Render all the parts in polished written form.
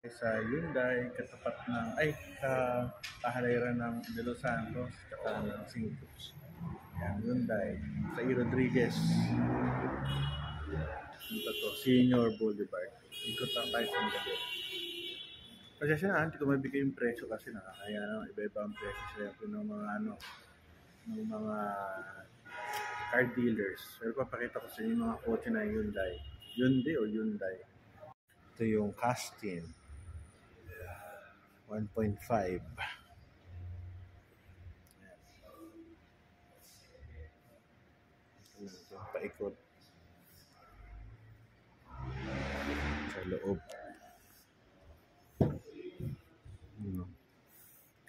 Sa Hyundai, katapat ng, kahaliran ng De Los Santos, tsaka ng Singapore. Yan, Hyundai. Sa E. Rodriguez. Ito to, Senior Boulevard. Ikot lang tayo sa gabi. Kasi siya hindi ko mabigay yung presyo kasi nakakaya naman. Iba-iba ang presyo siyempre ng mga ng mga car dealers. Pero papakita ko sa inyo yung mga kotse na Hyundai. Hyundai o Hyundai. Ito yung Castin. 1.5. Ito, paikot. Sa loob.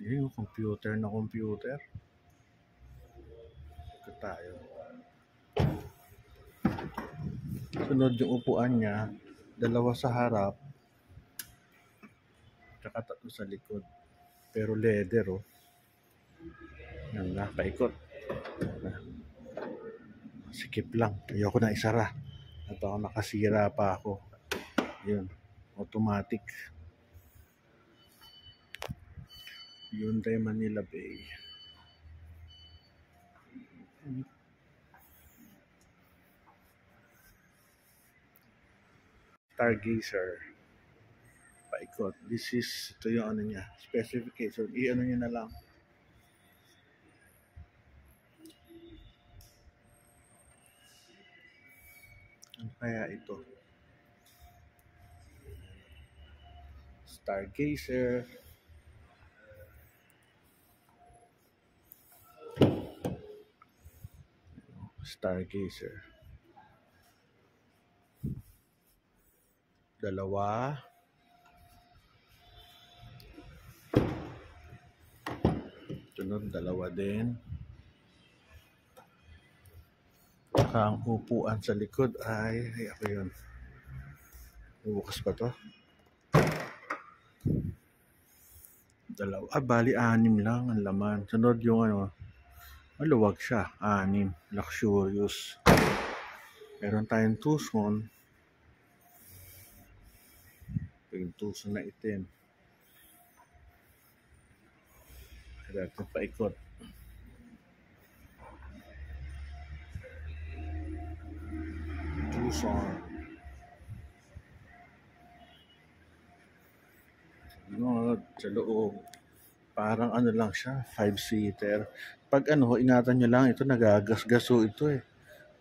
Yun yung computer na computer. Ito tayo. Sunod yung upuan niya. Dalawa sa harap. Tsaka tatlo sa likod. Pero leather, oh. Yan na, paikot. Sikip lang. Ayoko na isara. At baka makasira pa ako. Yun. Automatic. Hyundai Manila Bay. Stargazer. Paikot. Ito yung ano niya. Specification. I-ano niya na lang. Ano kaya ito? Stargazer. Stargazer. Dalawa. Sunod, dalawa din. Saka ang upuan sa likod ay ako yun. Bukas pa to. Dalawa. Bali, 6 lang ang laman. Sunod yung maluwag siya. 6. Luxurious. Meron tayong Tucson. Yung Tucson na itim. Kaya ito paikot. Tucson. Sa loob. Parang ano lang siya, 5-seater. Pag ingatan nyo lang, ito nagagasgaso ito eh.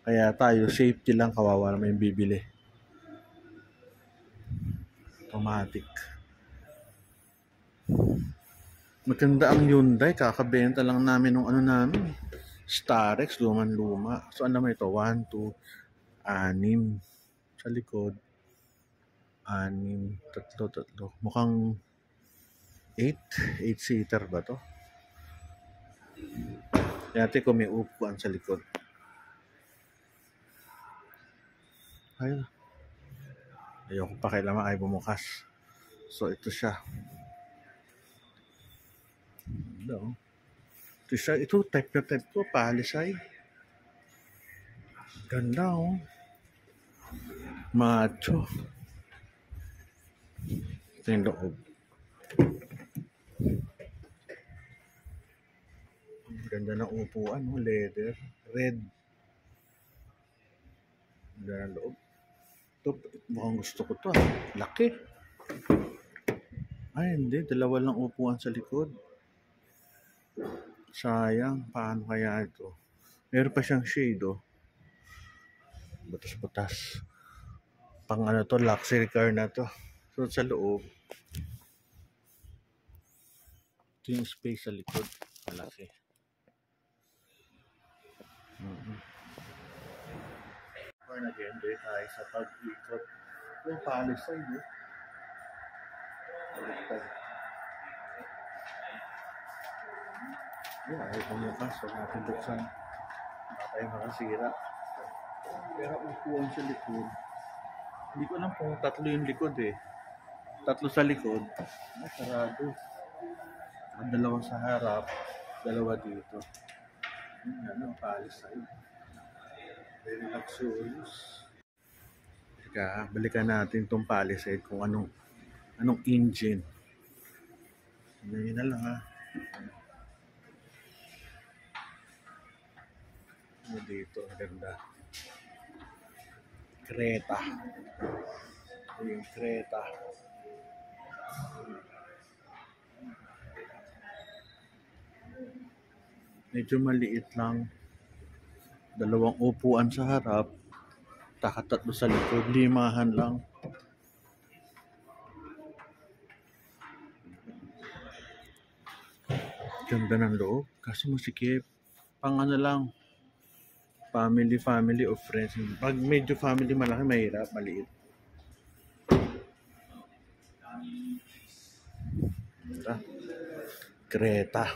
Kaya tayo, safety lang, kawawa naman yung bibili. Automatic. Maganda ang Hyundai, kakabenta lang namin ng namin. Starex, luman-luma. So ano naman ito, 1, 2, 6. Sa likod, 6, tatlo. Mukhang 8-seater ba to? Dati ko may upuan sa likod. Ayun. Ayoko pa kailangan ay bumukas. So ito siya. Ito type na type ko, Palisade. Ganda oh. Macho. Ito yung loob. Ganda ng upuan, leather, red. Ganda ng loob. Ito, mukhang gusto ko to. Laki. Ay, hindi. Dalawa lang upuan sa likod. Sayang. Paano kaya ito? Meron pa siyang shade, oh. Batas-batas. Pang to, luxury car na to. So, sa loob. Ito yung space sa likod. Malaki. Born again, doon tayo sa pag-ikot. Yung Palisade, eh. Yun, ayaw pumukas. Huwag natin buksan. Baka tayo makasira. Pero upuan sa likod. Hindi ko alam kung tatlo yung likod eh. Tatlo sa likod. Sarado. At dalawa sa harap. Dalawa dito. Yan, Palisade. Very luxurious. Teka, balikan natin itong Palisade kung anong Anong engine? Ganyan na lang ha. Ano dito? Ang ganda. Creta. Yung Creta. Medyo maliit lang. Dalawang upuan sa harap. Tatlo sa likod. Limahan lang. Ganda ng loob. Kaso masikip. Pang ano lang. Family o friends. Pag medyo family malaki, mahirap. Maliit. Ganda. Creta.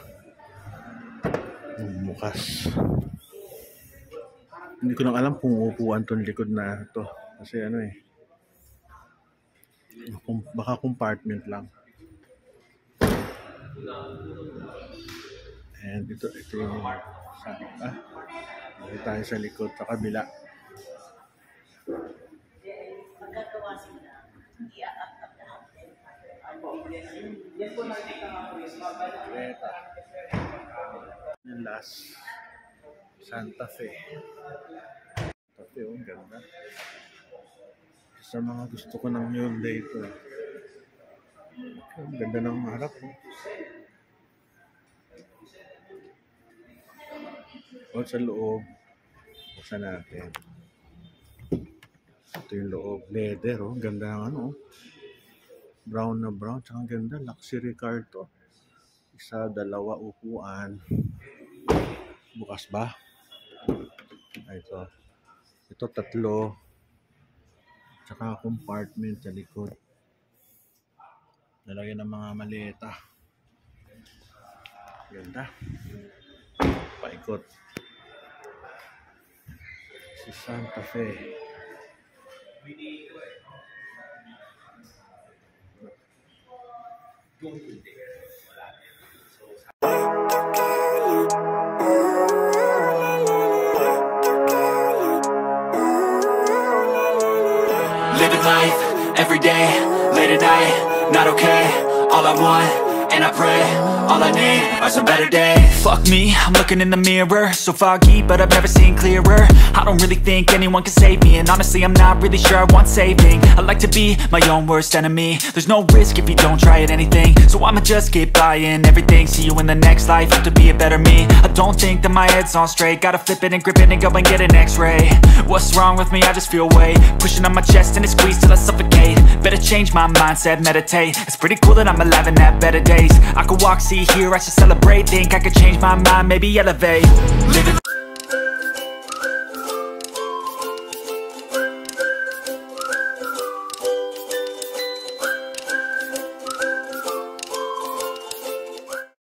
Bukas. Hindi ko lang alam kung upuan tong likod na to. Kasi ano eh. Baka compartment lang. And ito yung dito tayo sa likod sa kabila. Creta. Yung last Santa Fe. Santa Fe, ang ganda. Sa mga gusto ko ng Hyundai ito. Ang ganda ng harap. O sa loob, buksan natin. Ito yung loob. Leather, oh. Ganda ng ano. Brown na brown. Tsaka ganda. Luxury car to. Isa, dalawa upuan. Bukas ba? Ito. Ito tatlo. Tsaka compartment sa likod. Lalagyan ng mga maleta. Ganda. Paikot. Si Santa Fe. Living life, every day, late at night, not okay. All I want, and I pray, all I need are some better days. Fuck me, I'm looking in the mirror, so foggy, but I've never seen clearer. I don't really think anyone can save me, and honestly I'm not really sure I want saving. I like to be my own worst enemy. There's no risk if you don't try at anything, so I'ma just keep buying everything. See you in the next life, have to be a better me. I don't think that my head's on straight, gotta flip it and grip it and go and get an x-ray. What's wrong with me? I just feel weight pushing on my chest and it squeezes till I suffocate. Better change my mindset, meditate. It's pretty cool that I'm alive and have better days. I could walk, see, hear, I should celebrate. Think I could change my mind, maybe elevate. Living